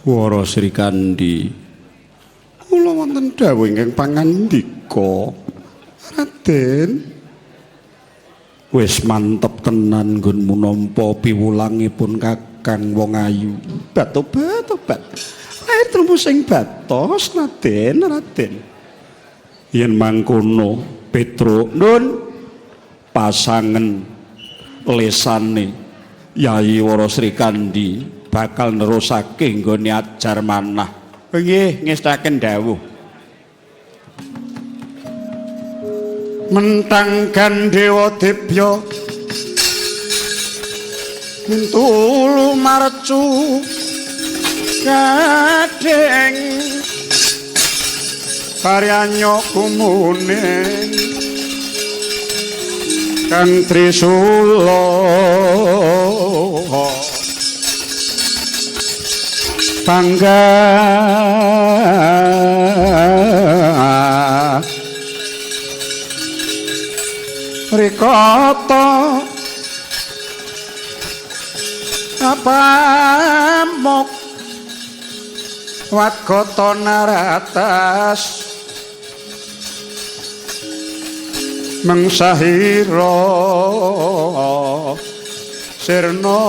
Wara Sri Kandi, kula wonten dawuh ingkang pangandika. Raden, wis mantep tenan nggon munampa piwulangipun Kakang Wong Ayu. Obat. Lair trembus ing batos, Raden. Yen mangkono, Petruk nun pasangen lesane Yayi Wara Sri Kandi bakal nerusake nggone ajar manah. Nggih, ngestaken dawuh. Mentang Gandewa Debya Mintulu marcu kadeng karyanyo kumune Kang Trisula bangga rikata apamok watgata naratas mengsahira sirna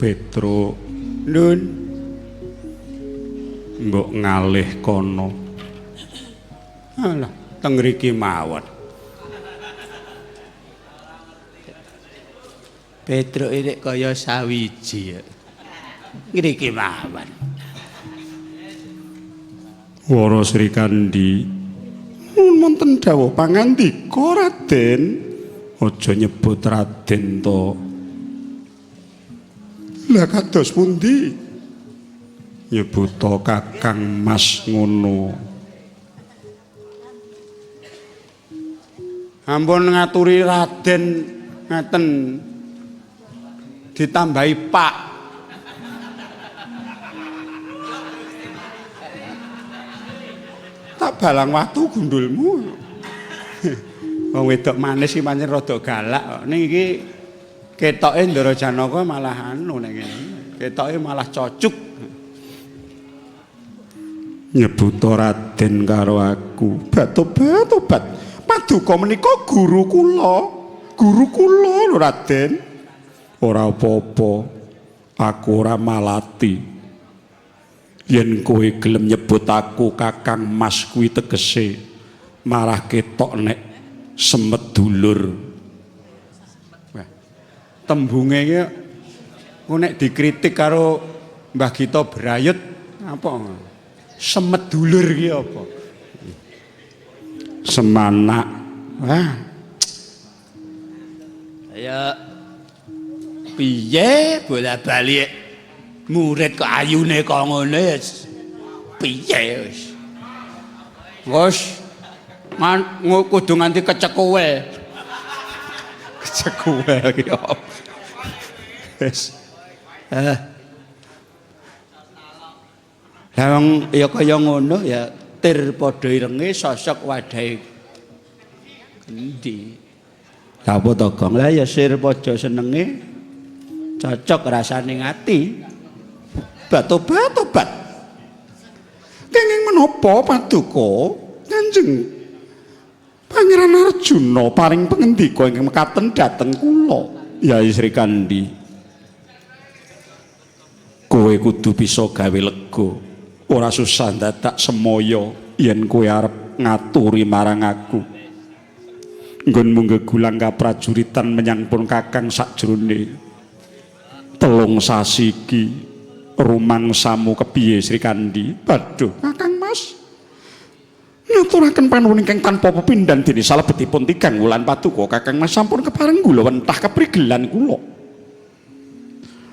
Petro Nun mbok ngalih kono. alah teng mriki mawon. Petro ini kaya sawiji ya. Ngriki mawon. Wara Sri Kandi wonten dawuh pangandika Raden, aja nyebut Raden to. Lah kados pundi? Nyebut to Kakang Mas ngono. Ampun ngaturi Raden ngaten ditambahi Pak. Tak balang watu gundulmu. Wong wedok manis iki pancen rada galak. Ning iki ketoke Ndara Janaka malah anu nek ngene. Ketoke malah cocuk. Nyebut Raden karo aku. Tobat. Paduka menika guru kula. Guru kula lho Raden. Ora apa-apa. Aku ora malati. Yen kowe gelem nyebut aku Kakang Mas kuwi tegese marah ketok nek semet dulur. Wah. Tembunge iki nek dikritik karo Mbah Gita Brayut apa? Semet dulur iki apa? Semanak. Wah. Ya piye bola-balik murid kok ayune kok ngene piye wis. Wes kudu nganti kecekuwe. Kecekuwe iki apa? Wis. Lah wong ya kaya ngono ya tir padha irenge sosok wadahe endi. Lah apa to Gong? Lah ya sir padha senenge cocok rasane ngati. Tobat. Kenging menapa Paduka? Kanjeng Pangeran Arjuna paring pangendika ingkang mekaten dhateng kula. Yai Sri Kandi. Kowe kudu bisa gawe lega. Ora susah dadak semaya yen kowe arep ngaturi marang aku. Nggonmu gegulang kaprajuritan menyang pun Kakang sakjroning 3 sasi iki. Rumangsamu kepiye Sri Kandi? Waduh, Kakang Mas. Ngaturaken panuwun ingkang tanpa pepindhan dene salebetipun 3 wulan Paduka Kakang Mas sampun kepareng kula wentah keprigelan kula.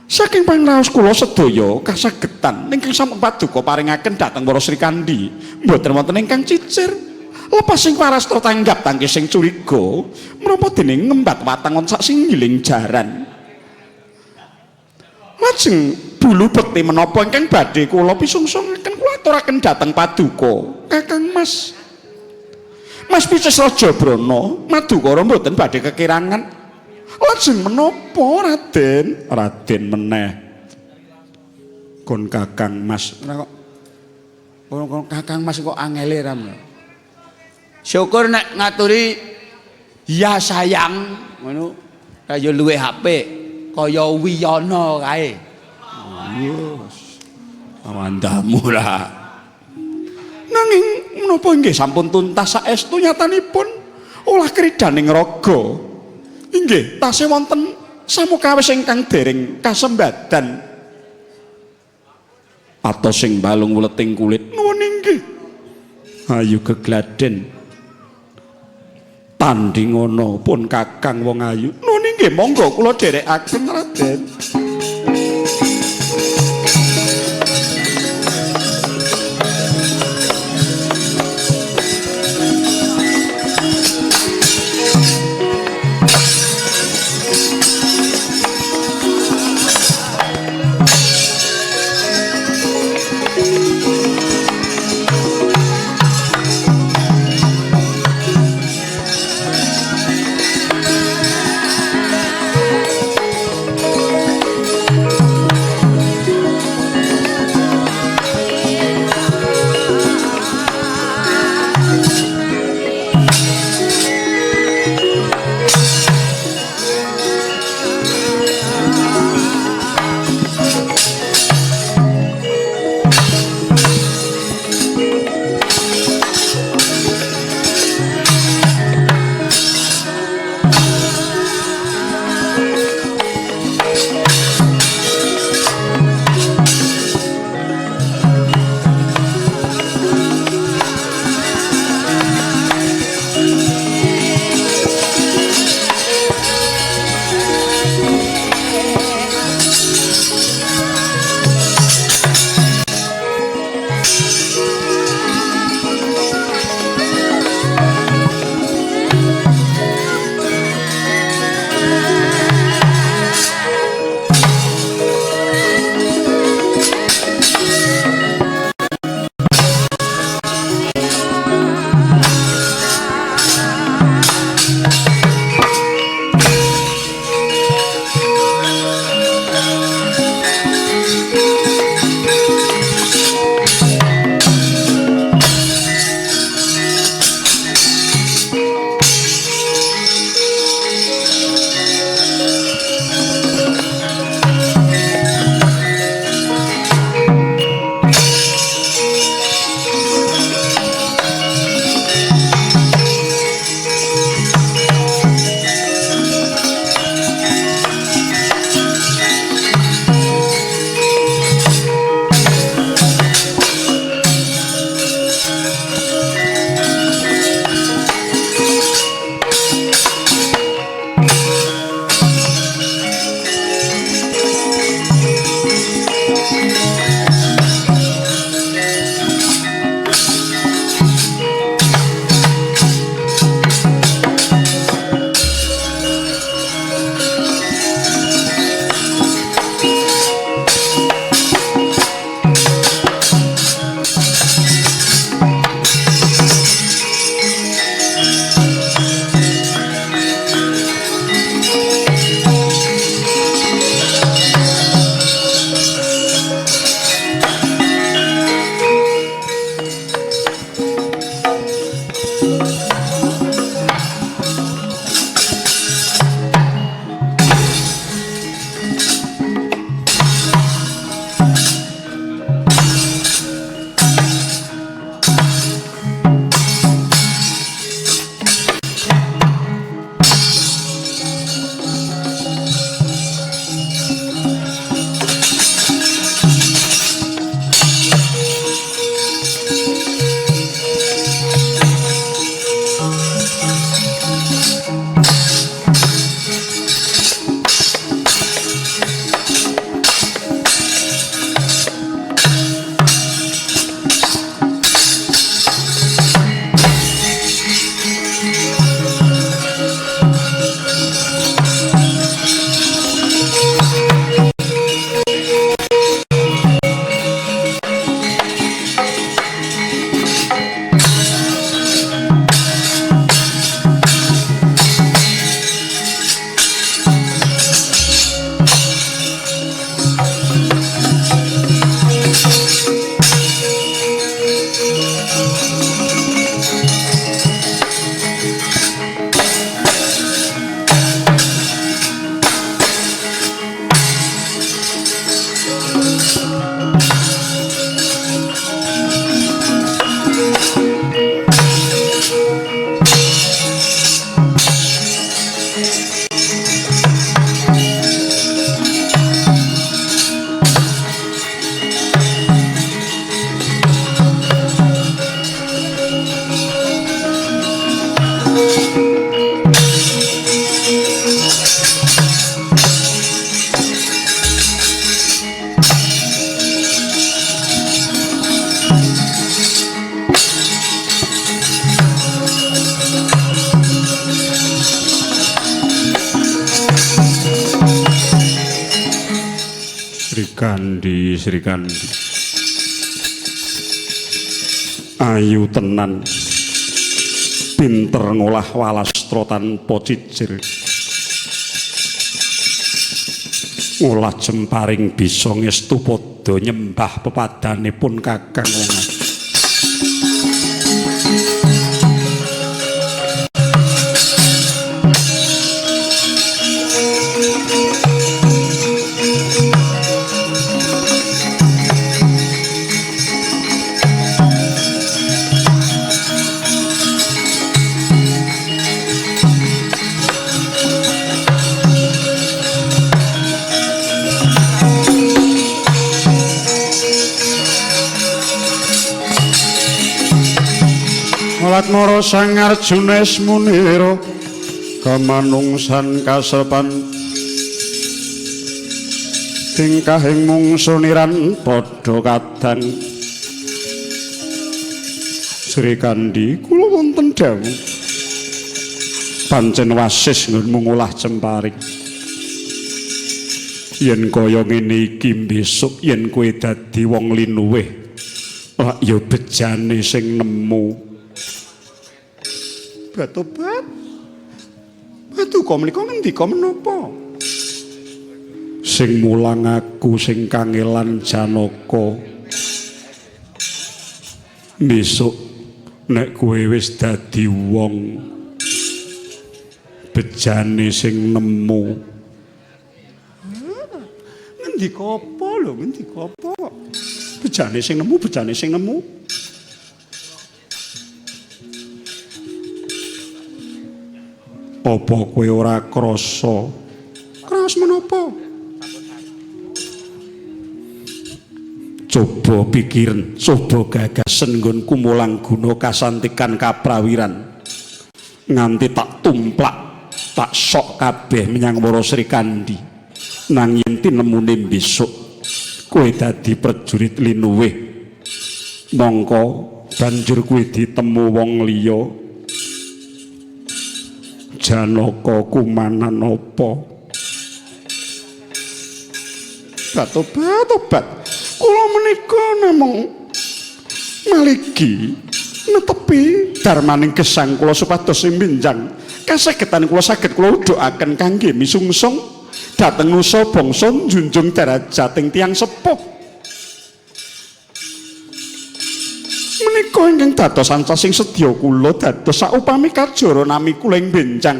Saking pangraos kula sedaya kasagetan ingkang sampun Paduka paringaken dhateng para Sri Kandi, mboten wonten ingkang cicir. Lepas sing parastra tanggap tangkis sing curiga, menapa dene ngembat watangon sak singgiling jaran. Lajeng bulu bekti menapa ingkang badhe kula pisungsungken kula aturaken dhateng Paduka Kakang Mas. Mas Pices Raja Brana Madukara mboten badhe kekirangan. Lajeng menapa Raden? Raden meneh. Kon Kakang Mas. Kon Kakang Mas kok angele ram. Syukur nek ngaturi ya sayang ngono kaya luwe HP. Kaya Wiyana kae. Yes. Awandamu lah. Nanging menapa inggih sampun tuntas saestu nyatanipun olah kridaning raga. Inggih tasih wonten samukawis ingkang dereng kasembadan. Atos sing balung wleting kulit nuwun inggih. Ayu gegladen. Tandingono pun Kakang wong ayu. Nuwun inggih monggo kula dherekaken Raden. Kandi Sri Kandi ayu tenan pinter ngolah walastra tanpa cicir ngolah jemparing bisa ngestu padha nyembah pepadanipun Kakang Wong Latmara Sang Arjuna Munira kamanungsan kasepan tingkahing mungsuniran padha kadang Sri Kandi kula wonten dawuh pancen wasis nggonmu ngolah jemparing yen kaya ngene iki besok yen kowe dadi wong linuwih lak ya bejane sing nemu Batobat batu kok menika ngendika menapa sing mulang aku sing kangelan Janaka besok nek kowe wis dadi wong bejane sing nemu ngendika apa lho ngendika apa bejane sing nemu apa kowe ora krasa kras menapa coba pikiran coba gagasan nggonku mulang guna kasantikan kaprawiran nganti tak tumplak tak sok kabeh menyang para Sri Kandi nang yen tinemune besok kowe dadi prajurit linuwih mongko banjur kowe ditemu wong liya Janaka kumanan apa Batobat kula menika namung maligi netepi darmaning gesang kula supados simbenjang kasagetan kula saged kula udhakaken kangge misungsung dhateng nusa bangsa njunjung darajating tiyang sepuh menika ingkang dados ancasing sedya kula dados saupami kajara nami kula ing benjang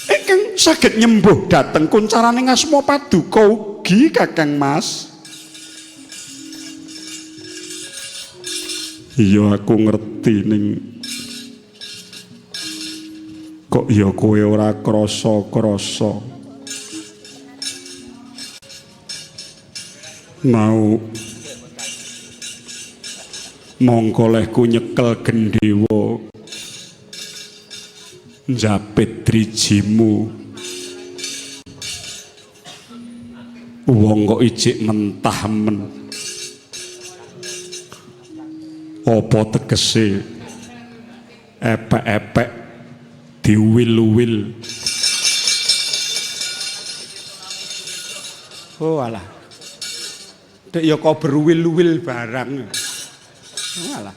ingkang saged nyembuh dhateng kuncaraning asma Paduka ugi Kakang Mas iya aku ngerti ning kok ya kowe ora krasa mau mongko lehku nyekel gendhewa njapit drijimu wong kok ijik mentah men apa tegese epek-epek diwil-wil oh alah dek ya kok berwil-wil barang alah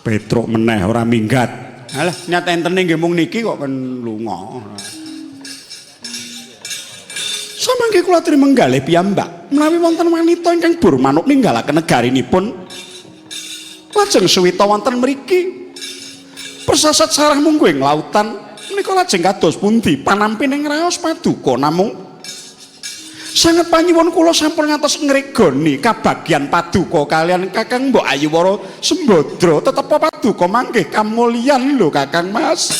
Petruk meneh ora minggat alah nyata entene nggih mung niki kok kan lunga samangke kula trima menggalih piyambak menawi wonten wanita ingkang bur manuk ninggalaken negarinipun lajeng suwita wonten mriki persasat sarah munggo ing lautan menika lajeng kados pundi panampining raos Paduka namung sanget panyuwun kula sampun ngantos ngregoni kabagyan Paduka kalian Kakang Mbok Ayuwara Sembadra tetep Paduka mangke kamulyan lho Kakang Mas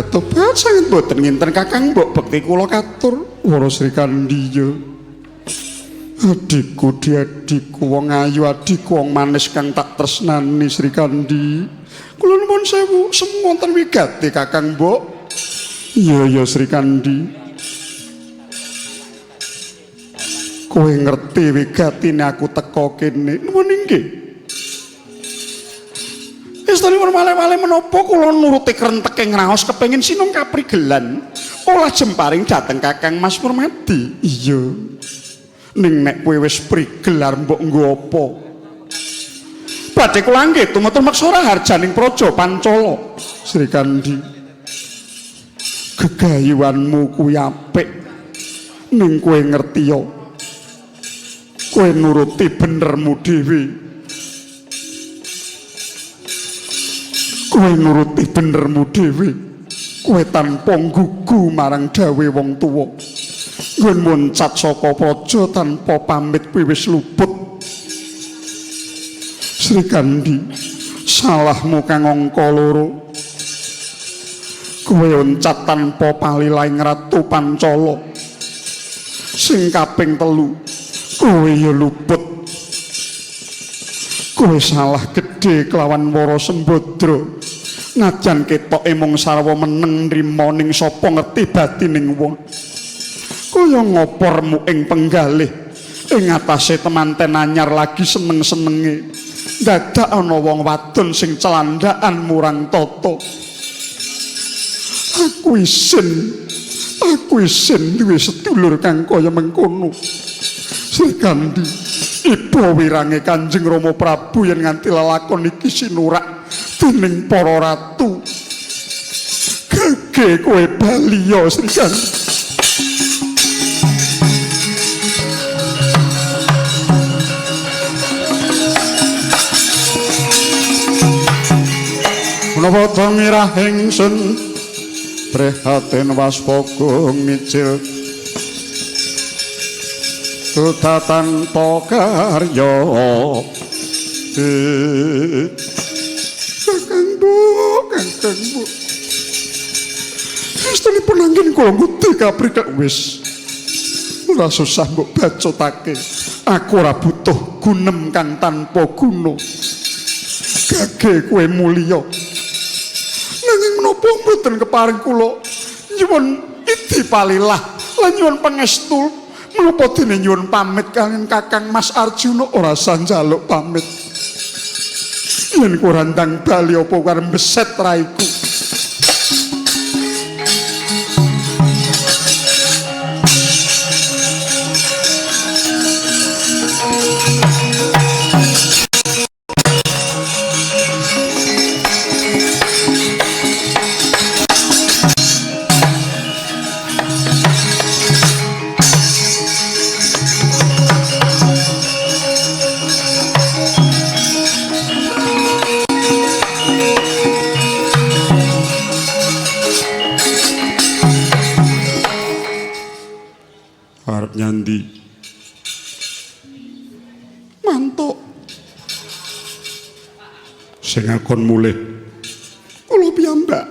Tobat sanget boten nginten Kakang mbok bekti kula katur Wara Sri Kandiya. Adikku diadikku wong ayu adikku wong manis kang tak tresnani Sri Kandi. Kula nuwun sewu semonten wigati Kakang mbok. Iya Sri Kandi. Kowe ngerti wigatine aku teko kene. Nuwun inggih. Istanipun malih-malih menapa kula nuruti krenteke ngraos kepengin sinung kaprigelan olah jemparing dhateng Kakang Mas Purmadi. Iya. Ning nek kowe wis prigel arep mbok nggo apa? Badhe kula nggih tumeten maksora harjaning praja Pancala. Sri Kandi. Gegayuanmu kuwi apik. Ning kowe ngerti ya. Kowe nuruti benermu dhewe. Kowe nuruti benermu dhewe. Kowe tanpa nggugu marang dawe wong tuwa. Nggon muncat saka praja tanpa pamit kowe wis luput. Sri Kandi, salahmu kang angka loro. Kowe oncat tanpa palilaing Ratu Pancala. Sing kaping 3, kowe ya luput. Kowe salah gedhe kelawan Wara Sembadra. Najan ketoke mung sarwa meneng nrimo ning sapa ngerti batining wong. Kaya ngopormu ing penggalih ing atase temanten anyar lagi seneng-senenge. Dadak ana wong wadon sing celandhakan murang tata. Aku isin duwe sedulur kang kaya mengkono. Sri Kandi, ibu wirange Kanjeng Rama Prabu yen nganti lelakon iki sinurak dening para ratu. Gage kowe bali ya Sri Kandi. Menapa to mirah ingsun prihatin waspagung micil tutatan pokarya Kakang Bu istanipun anggen kula ngudi kaprikat wis ora susah mbok bacotake aku ora butuh gunem kang tanpa guna gage kowe mulya nanging menapa mboten keparing kula nyuwun idi palilah lan nyuwun pangestu menapa dene nyuwun pamit kaliyan Kakang Mas Arjuna ora sah njaluk pamit yen kurandang bali apa karo beset raiku. Nyandi mantuk sing akon mulih kula piyambak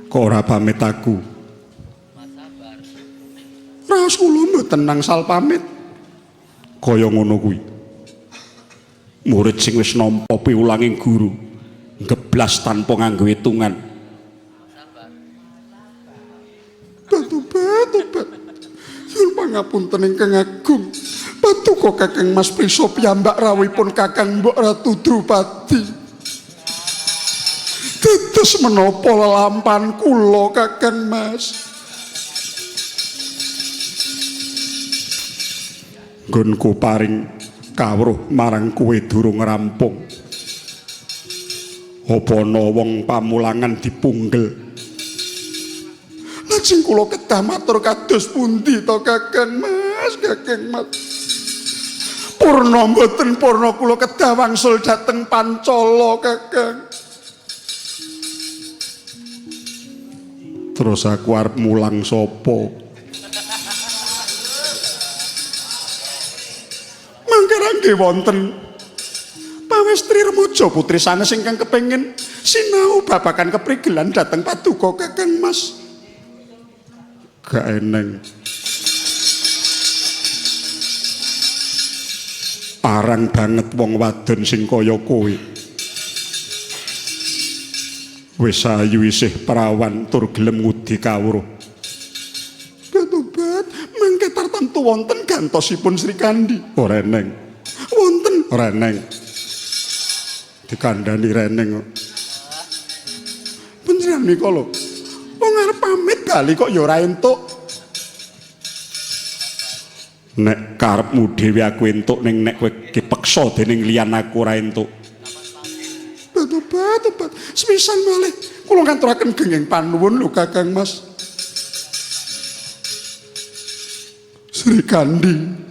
kok ora pamit aku ras kula mboten nangsal pamit kaya ngono kuwi murid sing wis nampa piwulanging guru ngeblas tanpa nganggo hitungan. Tobat nyuwun pangapunten ingkang agung paduka Kakang Mas Prisa piyambak rawuhipun Kakang Mbok Ratu Drupadi dados menapa lelampahan kula Kakang Mas nggonku paring kawruh marang kowe durung rampung apa ana wong pamulangan dipunggel lajeng kula kedah matur kados pundi to Kakang Mas purna mboten purna kula kedah wangsul dhateng Pancala Kakang. Terus aku arep mulang sapa? Mangke nggih wonten Pramestri remaja putri sanes ingkang kepengin sinau babagan keprigelan dhateng paduka Kakang Mas. Gak eneng. Arang banget wong wadon sing kaya kowe. Wis ayu isih perawan tur gelem ngudi kawruh. Tobat, mangke tartamtu wonten gantosipun Sri Kandi. Ora eneng. Wonten ora eneng. Dikandani reneng kok. Panjenengan nika lho. Wong arep pamit bali kok ya ora entuk. Nek karepmu dhewe aku entuk ning nek kowe dipeksa dening liyan aku ora entuk. Tobat. Sepisan malih kula ngaturaken genging panuwun lho Kakang Mas. Sri Kandi.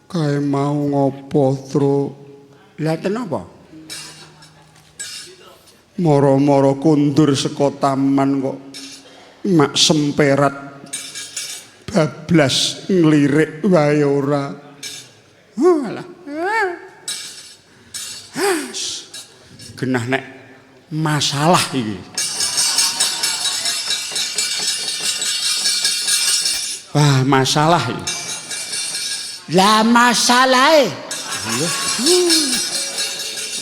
Kae mau ngopo, Tru? Lah kenapa? Moro-moro kundur saka taman kok mak semperat bablas nglirik wae ora. Alah. Genah nek masalah iki. Wah, masalah iki. Lah masalahe.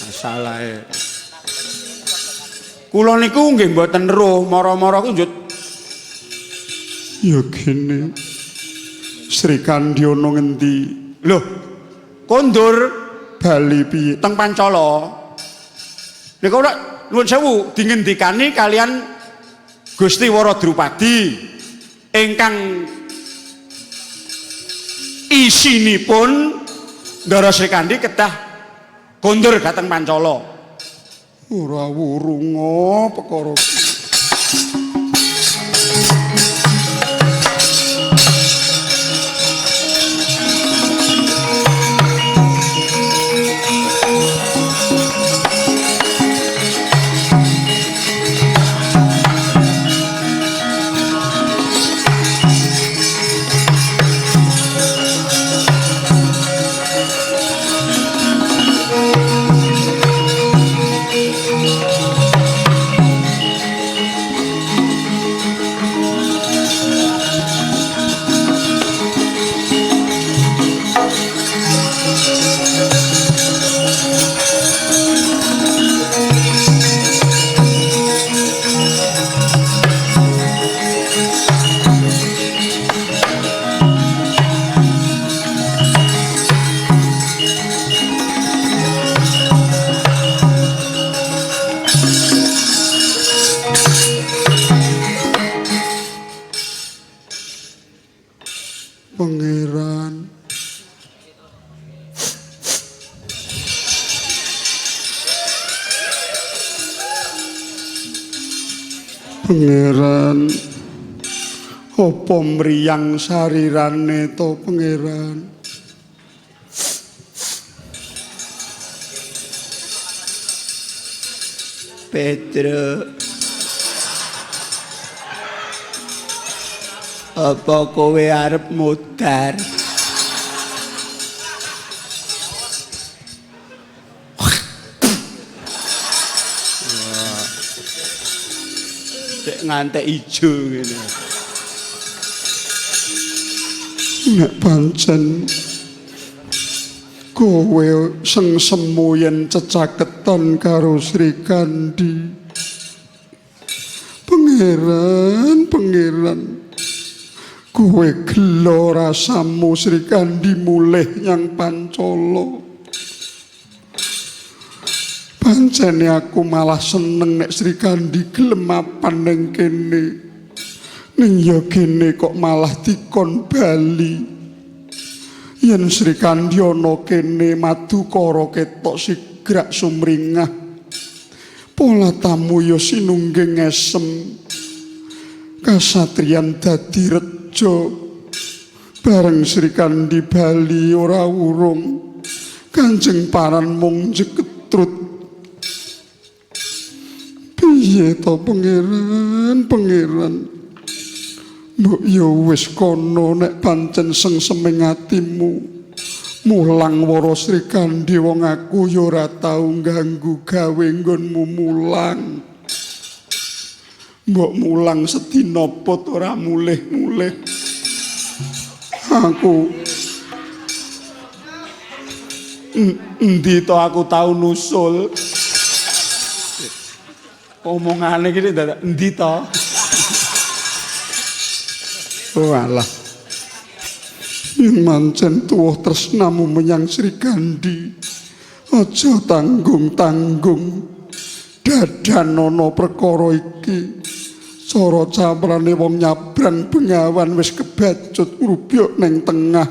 Masalahe. Kula niku nggih mboten eruh, mara-mara ku njut. Ya gene. Sri Kandi ana ngendi? Lho, kondur bali piye? Teng Pancala. Nek kula nuwun sewu dingendikani kalian Gusti Wara Drupadi ingkang isinipun Ndara Sri Kandi kedah kondur dhateng Pancala. Ora wurunga perkara. Pangeran Pangeran apa mriyang sarirane to Pangeran? Pedro. Apa kowe arep mudar? Cek ngantek ijo ngene. Nek pancen kowe sengsemu yen cecaketan karo Sri Kandi. Pangeran kowe gelo rasamu Sri Kandi mulih nyang Pancala. Pancene aku malah seneng nek Sri Kandi gelem mapan ning kene. Ning ya kene kok malah dikon bali. Yen Sri Kandi ana kene Madukara ketok sigrak sumringah. Pola tamu ya sinungging esem. Kasatriyan dadi reja. Bareng Sri Kandi bali ora urung. Kanjeng Paran mung jeketrut. Piye to pangeran? Mbok ya wis kono nek pancen sengseming atimu. Mulang wara Sri Kandi wong aku ya ora tau ganggu gawe nggonmu mulang. Mbok mulang sedina pot ora mulih-mulih. Aku endi to aku tau nusul. Omongane iki dadak endi to? Walah. Mancen tuwuh tresnamu menyang Sri Kandi. Aja tanggung-tanggung. Dadanono perkara iki. Cara camrane wong nyabrang Bengawan wis kebacut ngrubyuk ning tengah.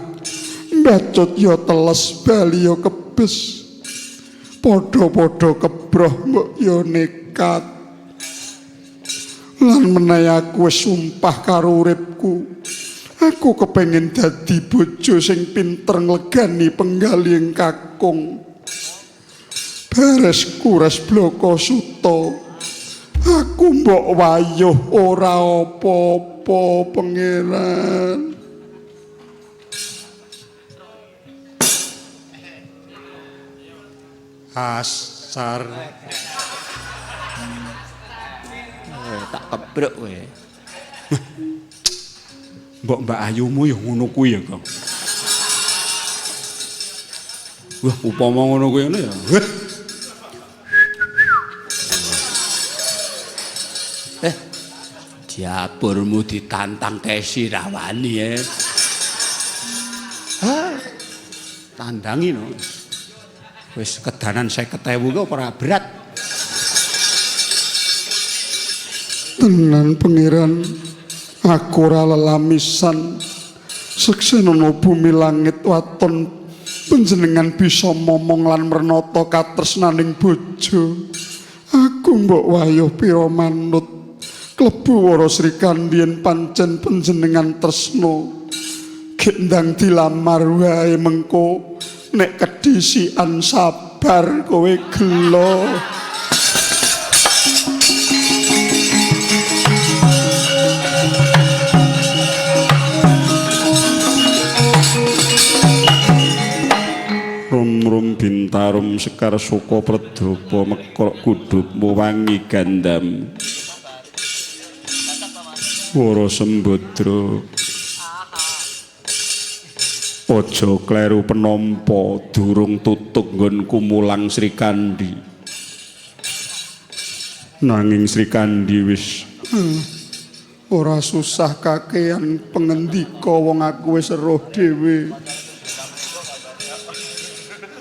Mbacut ya teles bali ya kebes. Padha-padha kebroh mbok ya nekat. Lan menawi aku wis sumpah karo uripku. Aku kepengin dadi bojo sing pinter nglegani penggaling kakung. Beres kuras bloko suta. Aku mbok wayuh ora apa-apa pangeran. Asar. Tak kebruk kowe. Mbak Ayumu ya ngono kuwi ya, Kang. Wah, upama ngono kuwi ya. Diapurmu ditantang Kesi rawani ya. Tandangi no. Wis kedanan 50.000 kok ora berat. Tenan pangeran, aku ora lelamisan. Seksenono bumi langit waton panjenengan bisa momong lan mernata katresnaning bojo. Aku mbok wayuh pira manut klebu wara Sri Kandi yen pancen panjenengan tresna. Gendang dilamar wae mengko nek kedisian sabar kowe gelo. Rum bintarum sekar suka predapa mekrok kudupmu wangi gandam. Wara Sembadra. Aja kleru penampa durung tutuk nggonku mulang Sri Kandi. Nanging Sri Kandi wis ora susah kakean pengendika wong aku wis eruh dhewe.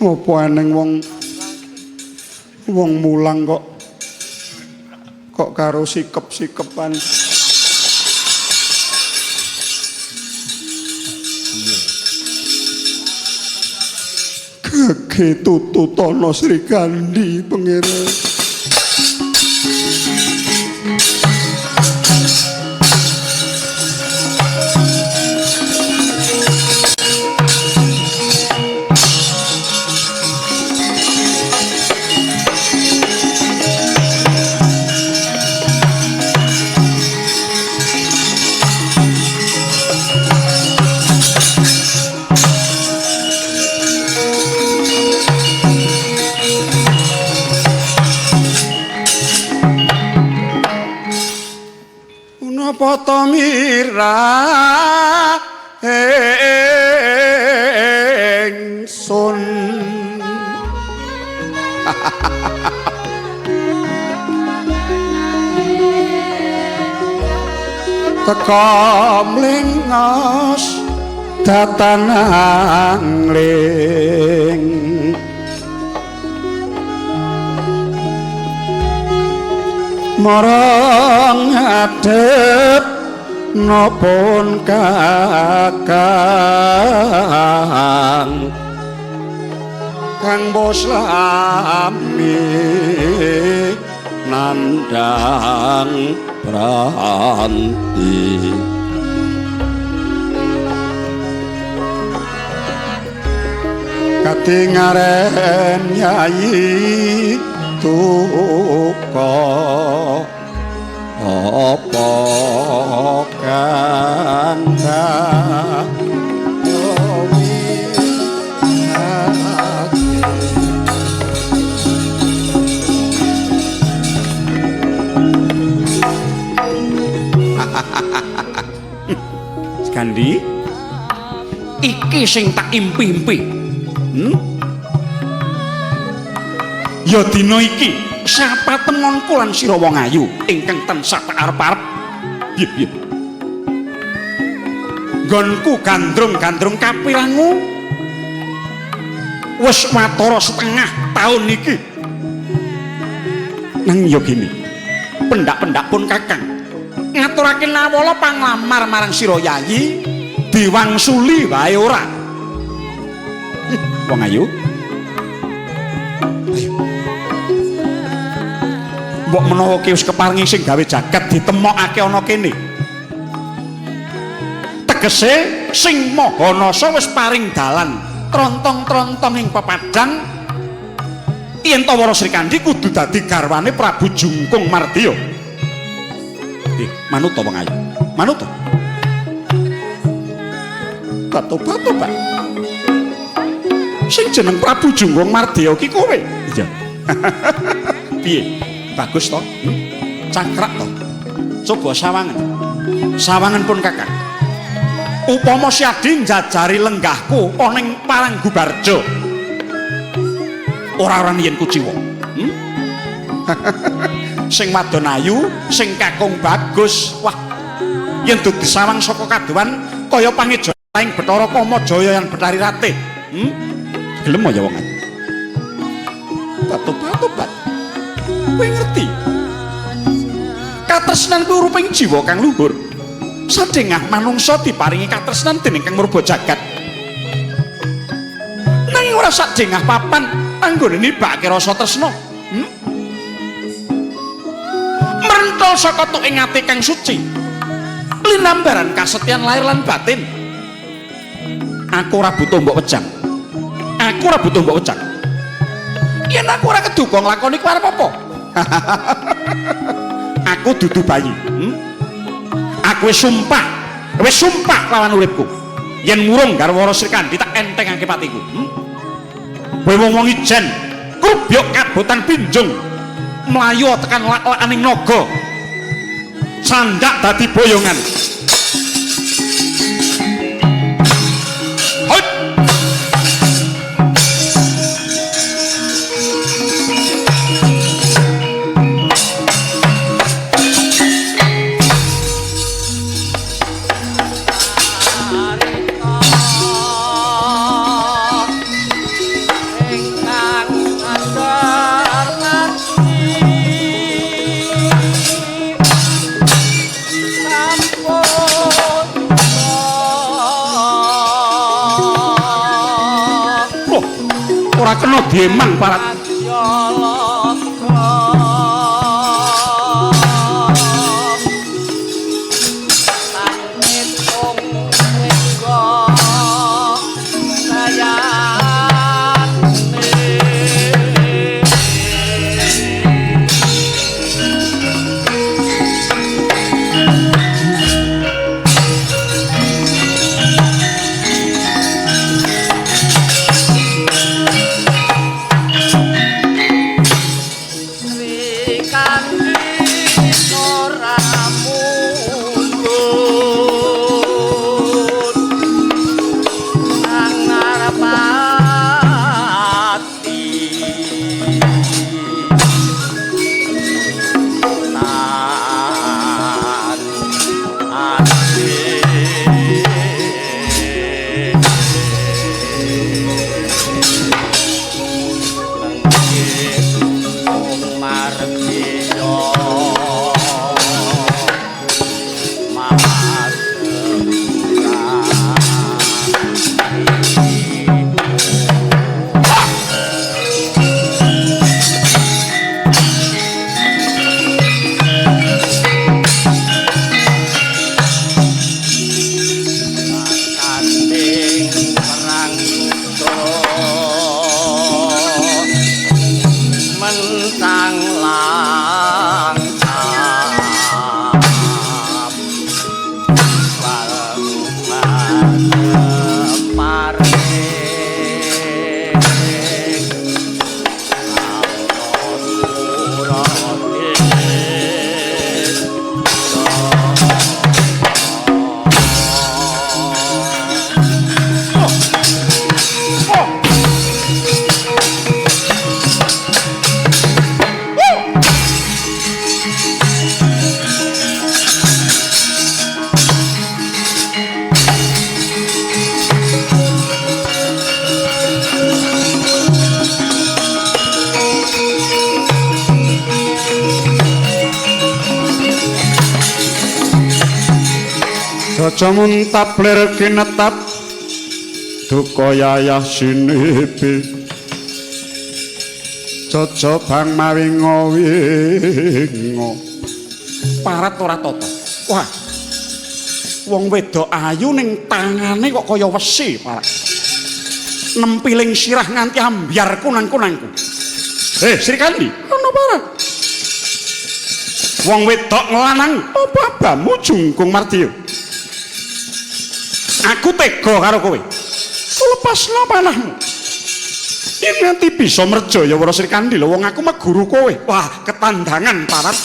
Apa eneng wong mulang kok karo sikep-sikepan. Gage tututana Sri Kandi pangeran. apa to mira ingsun teka mlingos datanang ling marang ngadep nopon kakang kang bos lami nandang pranti katingaren yayi tuko apa kanda Skandi iki sing tak impi-impi ya dina iki sapatengonku lan sira wong ayu ingkang tansah tak arep-arep piye nggonku gandrung-gandrung kapirangu wis watara setengah taun iki nang ya gini pendak-pendak pun kakang ngaturake nawala panglamar marang sira yayi diwangsuli wae ora wong ayu mbok menawa ki wis keparingi sing gawe jagat ditemokake ana kene tegese sing maha nasa wis paring dalan trontong-trontong ing pepadang yen ta Wara Srikandhi kudu dadi garwane Prabu Jungkung Mardya manut ta wong ayu manut ta batu-batu Pak sing jeneng Prabu Jungkung Mardya ki kowe iya piye bagus toh cakrak toh coba sawangan pun kakak upama Siadi njajari lenggahku ana ing Paranggubarja ora yen kuciwa sing wadon ayu sing kakung bagus wah yen dudu sawang saka kaduan kaya pangejala ing Bathara Kamajaya yang Betari Ratih gelem ya wong batu-batu kowe ngerti katresnan kuwi ruping jiwa kang luhur sadengah manungsa diparingi katresnan dening Kang Murba Jagat nanging ora sadengah papan anggone nibake rasa tresna merentol saka tuking ati kang suci linambaran kasetyan lahir lan batin aku ora butuh mbok wejang yen aku ora keduga nglakoni kuwi arep apa aku dudu bayi aku wis sumpah lawan uripku yen murung karo Wara Srikandhi tak entengake patiku kowe wong ijen krubyuk kabotan pinjung mlayu tekan lak-lakaning naga sandak dadi boyongan kena diemang para lancang Aja muntap lir kinetap duka yayah sinipi Jojo bang mawingo-wingo parat ora tata. Wah, wong wedok ayu ning tangane kok kaya wesi parat. Nempiling sirah nganti ambyar kunang-kunangku. Sri Kandi, ana parat. Wong wedok lanang apa abamu Jungkung Mardiya? Aku tega karo kowe. Lepasno panahmu. Yen nanti bisa merjaya Wara Sri Kandi lho, wong aku mah guru kowe. Wah, ketandangan parat.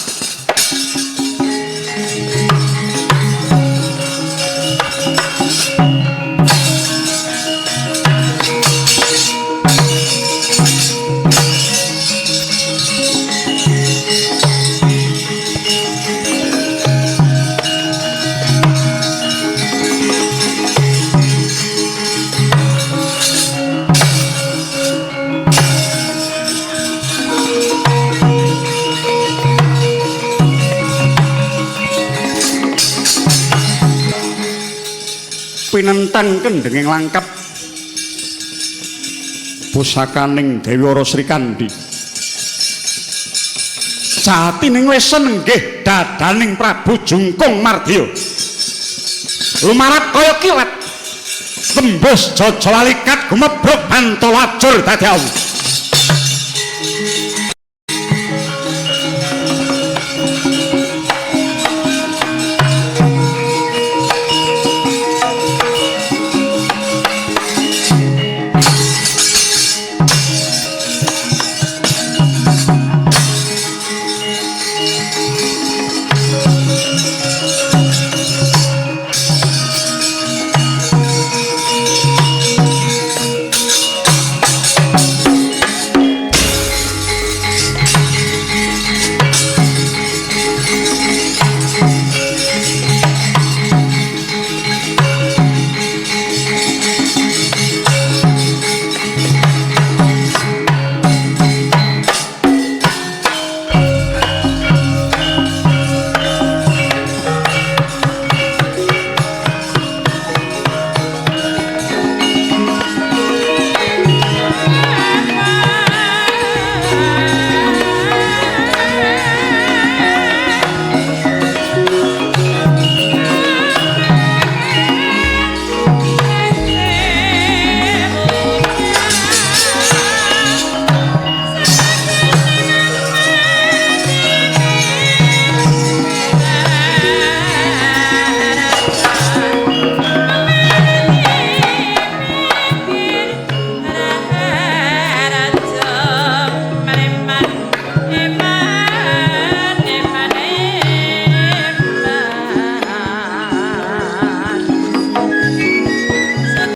Pinentang kendhenging langkap pusakaning Dewi Wara Sri Kandi jatining wis senenggih dadaning Prabu Jungkung Mardiya lumarat kaya kilat tembus jajal alikat gumebruk bantol ajur dadi awu